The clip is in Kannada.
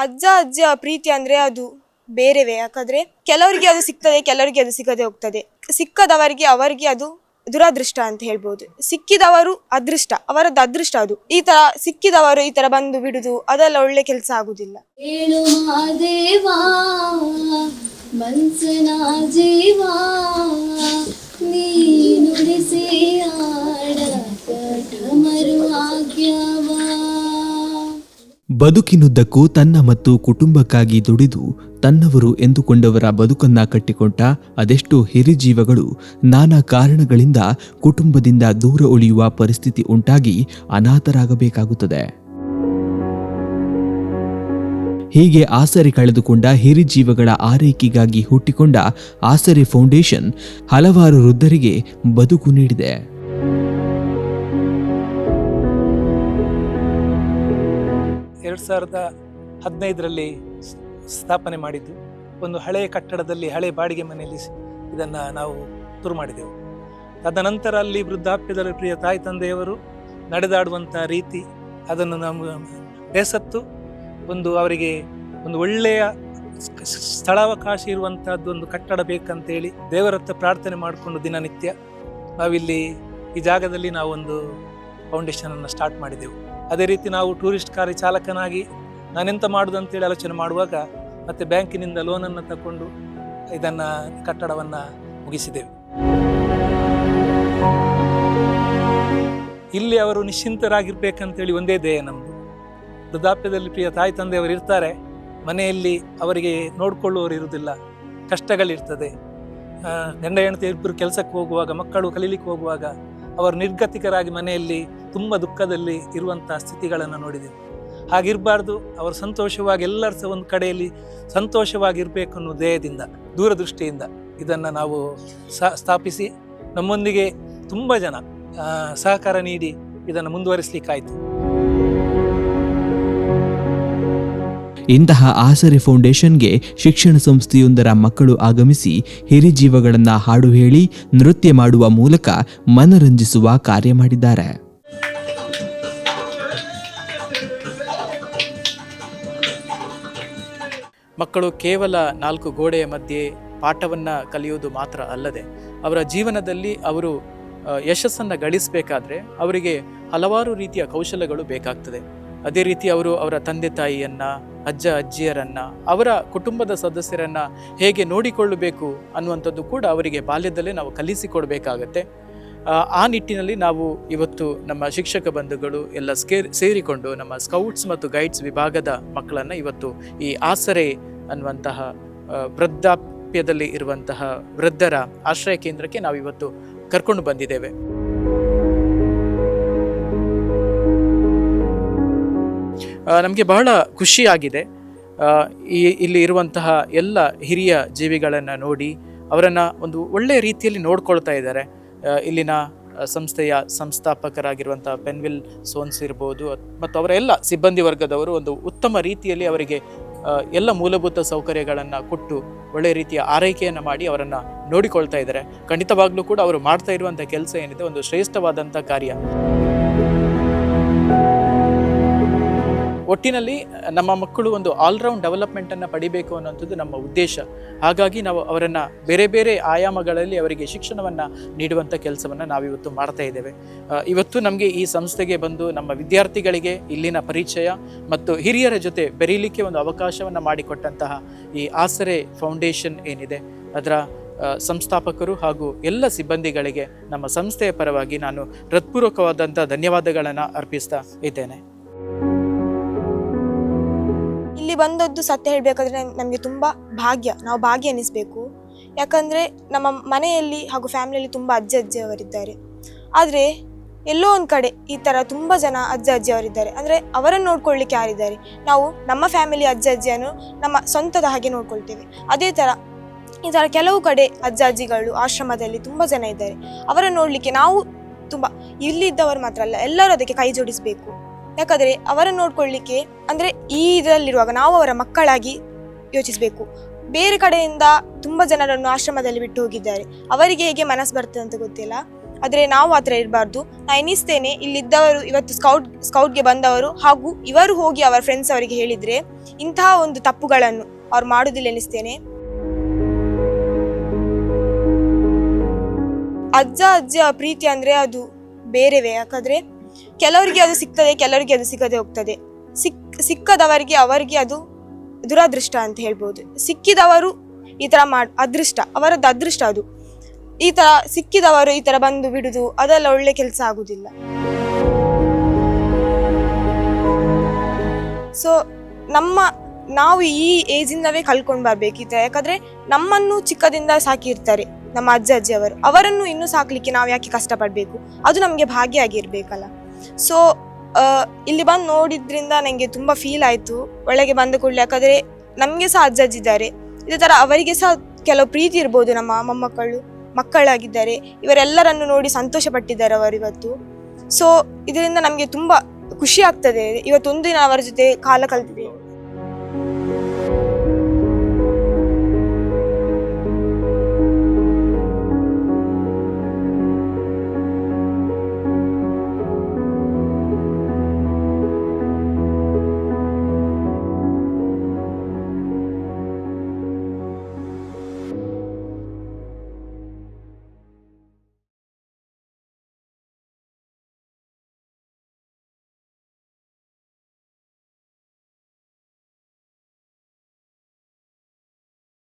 ಅಜ್ಜ ಅಜ್ಜಿಯ ಪ್ರೀತಿ ಅಂದ್ರೆ ಅದು ಬೇರೆವೇ. ಯಾಕಂದ್ರೆ ಕೆಲವರಿಗೆ ಅದು ಸಿಗ್ತದೆ, ಕೆಲವರಿಗೆ ಅದು ಸಿಗದೆ ಹೋಗ್ತದೆ. ಸಿಕ್ಕದವರಿಗೆ ಅವರಿಗೆ ಅದು ದುರಾದೃಷ್ಟ ಅಂತ ಹೇಳ್ಬೋದು. ಸಿಕ್ಕಿದವರು ಅದೃಷ್ಟ, ಅವರದ್ದು ಅದೃಷ್ಟ ಅದು. ಈ ತರ ಸಿಕ್ಕಿದವರು ಈ ತರ ಬಂದು ಬಿಡುದು ಅದೆಲ್ಲ ಒಳ್ಳೆ ಕೆಲಸ ಆಗುದಿಲ್ಲ. ಬದುಕಿನುದ್ದಕ್ಕೂ ತನ್ನ ಮತ್ತು ಕುಟುಂಬಕ್ಕಾಗಿ ದುಡಿದು ತನ್ನವರು ಎಂದುಕೊಂಡವರ ಬದುಕನ್ನ ಕಟ್ಟಿಕೊಂಡ ಅದೆಷ್ಟೋ ಹಿರಿಜೀವಗಳು ನಾನಾ ಕಾರಣಗಳಿಂದ ಕುಟುಂಬದಿಂದ ದೂರ ಉಳಿಯುವ ಪರಿಸ್ಥಿತಿ ಉಂಟಾಗಿ ಅನಾಥರಾಗಬೇಕಾಗುತ್ತದೆ. ಹೀಗೆ ಆಸರೆ ಕಳೆದುಕೊಂಡ ಹಿರಿಜೀವಗಳ ಆರೈಕೆಗಾಗಿ ಹುಟ್ಟಿಕೊಂಡ ಆಸರೆ ಫೌಂಡೇಶನ್ ಹಲವಾರು ವೃದ್ಧರಿಗೆ ಬದುಕು ನೀಡಿದೆ. ಎರಡು 2015ರಲ್ಲಿ ಸ್ಥಾಪನೆ ಮಾಡಿದ್ದು. ಒಂದು ಹಳೆಯ ಕಟ್ಟಡದಲ್ಲಿ, ಹಳೆ ಬಾಡಿಗೆ ಮನೆಯಲ್ಲಿ ಇದನ್ನು ನಾವು ಶುರು ಮಾಡಿದೆವು. ತದನಂತರ ಅಲ್ಲಿ ವೃದ್ಧಾಪ್ಯದಲ್ಲಿ ಪ್ರಿಯ ತಾಯಿ ತಂದೆಯವರು ನಡೆದಾಡುವಂಥ ರೀತಿ ಅದನ್ನು ನಾವು ಬೇಸತ್ತು ಅವರಿಗೆ ಒಂದು ಒಳ್ಳೆಯ ಸ್ಥಳಾವಕಾಶ ಇರುವಂಥದ್ದು ಒಂದು ಕಟ್ಟಡ ಬೇಕಂತೇಳಿ ದೇವರತ್ತ ಪ್ರಾರ್ಥನೆ ಮಾಡಿಕೊಂಡು ದಿನನಿತ್ಯ ನಾವಿಲ್ಲಿ ಈ ಜಾಗದಲ್ಲಿ ನಾವೊಂದು ಫೌಂಡೇಶನನ್ನು ಸ್ಟಾರ್ಟ್ ಮಾಡಿದೆವು. ಅದೇ ರೀತಿ ನಾವು ಟೂರಿಸ್ಟ್ ಕಾರಿ ಚಾಲಕನಾಗಿ ನಾನೆಂತ ಮಾಡುವುದು ಅಂತೇಳಿ ಆಲೋಚನೆ ಮಾಡುವಾಗ ಮತ್ತೆ ಬ್ಯಾಂಕಿನಿಂದ ಲೋನನ್ನು ತಗೊಂಡು ಇದನ್ನು ಕಟ್ಟಡವನ್ನು ಮುಗಿಸಿದೆವು. ಇಲ್ಲಿ ಅವರು ನಿಶ್ಚಿಂತರಾಗಿರ್ಬೇಕಂತೇಳಿ ಒಂದೇ ಧ್ಯೇಯ ನಮ್ಮದು. ವೃದ್ಧಾಪ್ಯದಲ್ಲಿ ಪ್ರಿಯ ತಾಯಿ ತಂದೆಯವರು ಇರ್ತಾರೆ, ಮನೆಯಲ್ಲಿ ಅವರಿಗೆ ನೋಡಿಕೊಳ್ಳುವವರು ಇರುವುದಿಲ್ಲ, ಕಷ್ಟಗಳಿರ್ತದೆ. ಗಂಡ ಹೆಂಡತಿ ಇಬ್ಬರು ಕೆಲಸಕ್ಕೆ ಹೋಗುವಾಗ, ಮಕ್ಕಳು ಕಲೀಲಿಕ್ಕೆ ಹೋಗುವಾಗ ಅವರು ನಿರ್ಗತಿಕರಾಗಿ ಮನೆಯಲ್ಲಿ ತುಂಬ ದುಃಖದಲ್ಲಿ ಇರುವಂಥ ಸ್ಥಿತಿಗಳನ್ನು ನೋಡಿದೆವು. ಹಾಗಿರಬಾರ್ದು, ಅವರು ಸಂತೋಷವಾಗಿ ಎಲ್ಲರ ಸಹ ಒಂದು ಕಡೆಯಲ್ಲಿ ಸಂತೋಷವಾಗಿರಬೇಕು ಅನ್ನೋ ಧ್ಯೇಯದಿಂದ, ದೂರದೃಷ್ಟಿಯಿಂದ ಇದನ್ನು ನಾವು ಸ್ಥಾಪಿಸಿ ನಮ್ಮೊಂದಿಗೆ ತುಂಬ ಜನ ಸಹಕಾರ ನೀಡಿ ಇದನ್ನು ಮುಂದುವರಿಸಲಿಕ್ಕಾಯಿತು. ಇಂತಹ ಆಸರೆ ಫೌಂಡೇಶನ್ಗೆ ಶಿಕ್ಷಣ ಸಂಸ್ಥೆಯೊಂದರ ಮಕ್ಕಳು ಆಗಮಿಸಿ ಹಿರಿಜೀವಗಳನ್ನು ಹಾಡು ಹೇಳಿ ನೃತ್ಯ ಮಾಡುವ ಮೂಲಕ ಮನರಂಜಿಸುವ ಕಾರ್ಯ ಮಾಡಿದ್ದಾರೆ. ಮಕ್ಕಳು ಕೇವಲ 4 ಗೋಡೆಯ ಮಧ್ಯೆ ಪಾಠವನ್ನು ಕಲಿಯುವುದು ಮಾತ್ರ ಅಲ್ಲದೆ ಅವರ ಜೀವನದಲ್ಲಿ ಅವರು ಯಶಸ್ಸನ್ನು ಗಳಿಸಬೇಕಾದ್ರೆ ಅವರಿಗೆ ಹಲವಾರು ರೀತಿಯ ಕೌಶಲ್ಯಗಳು ಬೇಕಾಗ್ತದೆ. ಅದೇ ರೀತಿ ಅವರು ಅವರ ತಂದೆ ತಾಯಿಯನ್ನು, ಅಜ್ಜ ಅಜ್ಜಿಯರನ್ನು, ಅವರ ಕುಟುಂಬದ ಸದಸ್ಯರನ್ನು ಹೇಗೆ ನೋಡಿಕೊಳ್ಳಬೇಕು ಅನ್ನುವಂಥದ್ದು ಕೂಡ ಅವರಿಗೆ ಬಾಲ್ಯದಲ್ಲೇ ನಾವು ಕಲಿಸಿಕೊಡ್ಬೇಕಾಗತ್ತೆ. ಆ ನಿಟ್ಟಿನಲ್ಲಿ ನಾವು ಇವತ್ತು ನಮ್ಮ ಶಿಕ್ಷಕ ಬಂಧುಗಳು ಎಲ್ಲ ಸೇರಿಕೊಂಡು ನಮ್ಮ ಸ್ಕೌಟ್ಸ್ ಮತ್ತು ಗೈಡ್ಸ್ ವಿಭಾಗದ ಮಕ್ಕಳನ್ನು ಇವತ್ತು ಈ ಆಸರೆ ಅನ್ನುವಂತಹ ವೃದ್ಧಾಪ್ಯದಲ್ಲಿ ಇರುವಂತಹ ವೃದ್ಧರ ಆಶ್ರಯ ಕೇಂದ್ರಕ್ಕೆ ನಾವು ಇವತ್ತು ಕರ್ಕೊಂಡು ಬಂದಿದ್ದೇವೆ. ನಮಗೆ ಬಹಳ ಖುಷಿಯಾಗಿದೆ. ಇಲ್ಲಿ ಇರುವಂತಹ ಎಲ್ಲ ಹಿರಿಯ ಜೀವಿಗಳನ್ನು ನೋಡಿ ಅವರನ್ನು ಒಂದು ಒಳ್ಳೆಯ ರೀತಿಯಲ್ಲಿ ನೋಡ್ಕೊಳ್ತಾ ಇದ್ದಾರೆ. ಇಲ್ಲಿನ ಸಂಸ್ಥೆಯ ಸಂಸ್ಥಾಪಕರಾಗಿರುವಂಥ ಪೆನ್ವಿಲ್ ಸೋನ್ಸ್ ಇರ್ಬೋದು ಮತ್ತು ಅವರ ಎಲ್ಲ ಸಿಬ್ಬಂದಿ ವರ್ಗದವರು ಒಂದು ಉತ್ತಮ ರೀತಿಯಲ್ಲಿ ಅವರಿಗೆ ಎಲ್ಲ ಮೂಲಭೂತ ಸೌಕರ್ಯಗಳನ್ನು ಕೊಟ್ಟು ಒಳ್ಳೆಯ ರೀತಿಯ ಆರೈಕೆಯನ್ನು ಮಾಡಿ ಅವರನ್ನು ನೋಡಿಕೊಳ್ತಾ ಇದ್ದಾರೆ. ಖಂಡಿತವಾಗ್ಲೂ ಕೂಡ ಅವರು ಮಾಡ್ತಾ ಇರುವಂಥ ಕೆಲಸ ಏನಿದೆ ಒಂದು ಶ್ರೇಷ್ಠವಾದಂಥ ಕಾರ್ಯ. ಒಟ್ಟಿನಲ್ಲಿ ನಮ್ಮ ಮಕ್ಕಳು ಒಂದು ಆಲ್ರೌಂಡ್ ಡೆವಲಪ್ಮೆಂಟನ್ನು ಪಡಿಬೇಕು ಅನ್ನೋಂಥದ್ದು ನಮ್ಮ ಉದ್ದೇಶ. ಹಾಗಾಗಿ ನಾವು ಅವರನ್ನು ಬೇರೆ ಬೇರೆ ಆಯಾಮಗಳಲ್ಲಿ ಅವರಿಗೆ ಶಿಕ್ಷಣವನ್ನು ನೀಡುವಂಥ ಕೆಲಸವನ್ನು ನಾವಿವತ್ತು ಮಾಡ್ತಾ ಇದ್ದೇವೆ. ಇವತ್ತು ನಮಗೆ ಈ ಸಂಸ್ಥೆಗೆ ಬಂದು ನಮ್ಮ ವಿದ್ಯಾರ್ಥಿಗಳಿಗೆ ಇಲ್ಲಿನ ಪರಿಚಯ ಮತ್ತು ಹಿರಿಯರ ಜೊತೆ ಬೆರೀಲಿಕ್ಕೆ ಒಂದು ಅವಕಾಶವನ್ನು ಮಾಡಿಕೊಟ್ಟಂತಹ ಈ ಆಸರೆ ಫೌಂಡೇಶನ್ ಏನಿದೆ ಅದರ ಸಂಸ್ಥಾಪಕರು ಹಾಗೂ ಎಲ್ಲ ಸಿಬ್ಬಂದಿಗಳಿಗೆ ನಮ್ಮ ಸಂಸ್ಥೆಯ ಪರವಾಗಿ ನಾನು ಹೃತ್ಪೂರ್ವಕವಾದಂಥ ಧನ್ಯವಾದಗಳನ್ನು ಅರ್ಪಿಸ್ತಾ ಇದ್ದೇನೆ. ಇಲ್ಲಿ ಬಂದದ್ದು ಸತ್ಯ ಹೇಳಬೇಕಾದ್ರೆ ನಮಗೆ ತುಂಬ ಭಾಗ್ಯ, ನಾವು ಭಾಗ್ಯ ಎನಿಸ್ಬೇಕು. ಯಾಕಂದರೆ ನಮ್ಮ ಮನೆಯಲ್ಲಿ ಹಾಗೂ ಫ್ಯಾಮಿಲಿಯಲ್ಲಿ ತುಂಬ ಅಜ್ಜ ಅಜ್ಜಿಯವರಿದ್ದಾರೆ. ಆದರೆ ಎಲ್ಲೋ ಒಂದು ಕಡೆ ಈ ಥರ ತುಂಬ ಜನ ಅಜ್ಜ ಅಜ್ಜಿಯವರಿದ್ದಾರೆ. ಅಂದರೆ ಅವರನ್ನು ನೋಡ್ಕೊಳ್ಳಿಕ್ಕೆ ಯಾರಿದ್ದಾರೆ? ನಾವು ನಮ್ಮ ಫ್ಯಾಮಿಲಿ ಅಜ್ಜ ಅಜ್ಜಿಯನ್ನು ನಮ್ಮ ಸ್ವಂತದ ಹಾಗೆ ನೋಡ್ಕೊಳ್ತೇವೆ. ಅದೇ ಥರ ಈ ಥರ ಕೆಲವು ಕಡೆ ಅಜ್ಜ ಅಜ್ಜಿಗಳು ಆಶ್ರಮದಲ್ಲಿ ತುಂಬ ಜನ ಇದ್ದಾರೆ. ಅವರನ್ನು ನೋಡಲಿಕ್ಕೆ ನಾವು ತುಂಬ, ಇಲ್ಲಿದ್ದವರು ಮಾತ್ರ ಅಲ್ಲ, ಎಲ್ಲರೂ ಅದಕ್ಕೆ ಕೈ ಜೋಡಿಸಬೇಕು. ಯಾಕಂದರೆ ಅವರನ್ನು ನೋಡ್ಕೊಳ್ಳಿಕ್ಕೆ ಅಂದರೆ ಈ ಇದರಲ್ಲಿರುವಾಗ ನಾವು ಅವರ ಮಕ್ಕಳಾಗಿ ಯೋಚಿಸಬೇಕು. ಬೇರೆ ಕಡೆಯಿಂದ ತುಂಬ ಜನರನ್ನು ಆಶ್ರಮದಲ್ಲಿ ಬಿಟ್ಟು ಹೋಗಿದ್ದಾರೆ. ಅವರಿಗೆ ಹೇಗೆ ಮನಸ್ಸು ಬರ್ತದೆ ಅಂತ ಗೊತ್ತಿಲ್ಲ. ಆದರೆ ನಾವು ಆ ಥರ ಇರಬಾರ್ದು. ನಾನು ಎನಿಸ್ತೇನೆ ಇಲ್ಲಿದ್ದವರು ಇವತ್ತು ಸ್ಕೌಟ್ಗೆ ಬಂದವರು ಹಾಗೂ ಇವರು ಹೋಗಿ ಅವರ ಫ್ರೆಂಡ್ಸ್ ಅವರಿಗೆ ಹೇಳಿದರೆ ಇಂತಹ ಒಂದು ತಪ್ಪುಗಳನ್ನು ಅವ್ರು ಮಾಡೋದಿಲ್ಲ ಎನಿಸ್ತೇನೆ. ಅಜ್ಜ ಪ್ರೀತಿ ಅಂದರೆ ಅದು ಬೇರೆವೇ. ಯಾಕಂದರೆ ಕೆಲವರಿಗೆ ಅದು ಸಿಗ್ತದೆ, ಕೆಲವರಿಗೆ ಅದು ಸಿಗದೆ ಹೋಗ್ತದೆ. ಸಿಕ್ಕದವರಿಗೆ ಅವರಿಗೆ ಅದು ದುರದೃಷ್ಟ ಅಂತ ಹೇಳ್ಬೋದು. ಸಿಕ್ಕಿದವರು ಈ ಥರ ಅದೃಷ್ಟ, ಅವರದ್ದು ಅದೃಷ್ಟ ಅದು. ಈ ಥರ ಸಿಕ್ಕಿದವರು ಈ ಥರ ಬಂದು ಬಿಡುದು ಅದೆಲ್ಲ ಒಳ್ಳೆ ಕೆಲಸ ಆಗುದಿಲ್ಲ. ಸೊ ನಾವು ಈ ಏಜಿಂದವೇ ಕಲ್ಕೊಂಡು ಬರ್ಬೇಕು ಈ ಥರ. ಯಾಕಂದರೆ ನಮ್ಮನ್ನು ಚಿಕ್ಕದಿಂದ ಸಾಕಿರ್ತಾರೆ ನಮ್ಮ ಅಜ್ಜಿಯವರು, ಅವರನ್ನು ಇನ್ನೂ ಸಾಕಲಿಕ್ಕೆ ನಾವು ಯಾಕೆ ಕಷ್ಟಪಡಬೇಕು? ಅದು ನಮಗೆ ಭಾಗ್ಯ ಆಗಿರಬೇಕಲ್ಲ. ಸೊ ಇಲ್ಲಿ ಬಂದು ನೋಡಿದ್ರಿಂದ ನನಗೆ ತುಂಬ ಫೀಲ್ ಆಯಿತು ಒಳಗೆ ಬಂದ ಕೂಡಲೇ. ಯಾಕಂದರೆ ನಮಗೆ ಸಹ ಅಜ್ಜಿದ್ದಾರೆ, ಇದೇ ಥರ ಅವರಿಗೆ ಸಹ ಕೆಲವು ಪ್ರೀತಿ ಇರ್ಬೋದು. ನಮ್ಮ ಮಕ್ಕಳಾಗಿದ್ದಾರೆ, ಇವರೆಲ್ಲರನ್ನು ನೋಡಿ ಸಂತೋಷ ಪಟ್ಟಿದ್ದಾರೆ ಅವರು ಇವತ್ತು. ಸೊ ಇದರಿಂದ ನಮಗೆ ತುಂಬ ಖುಷಿ ಆಗ್ತದೆ ಇವತ್ತೊಂದು ದಿನ ಅವರ ಜೊತೆ ಕಾಲ ಕಳೆದಿದೆ.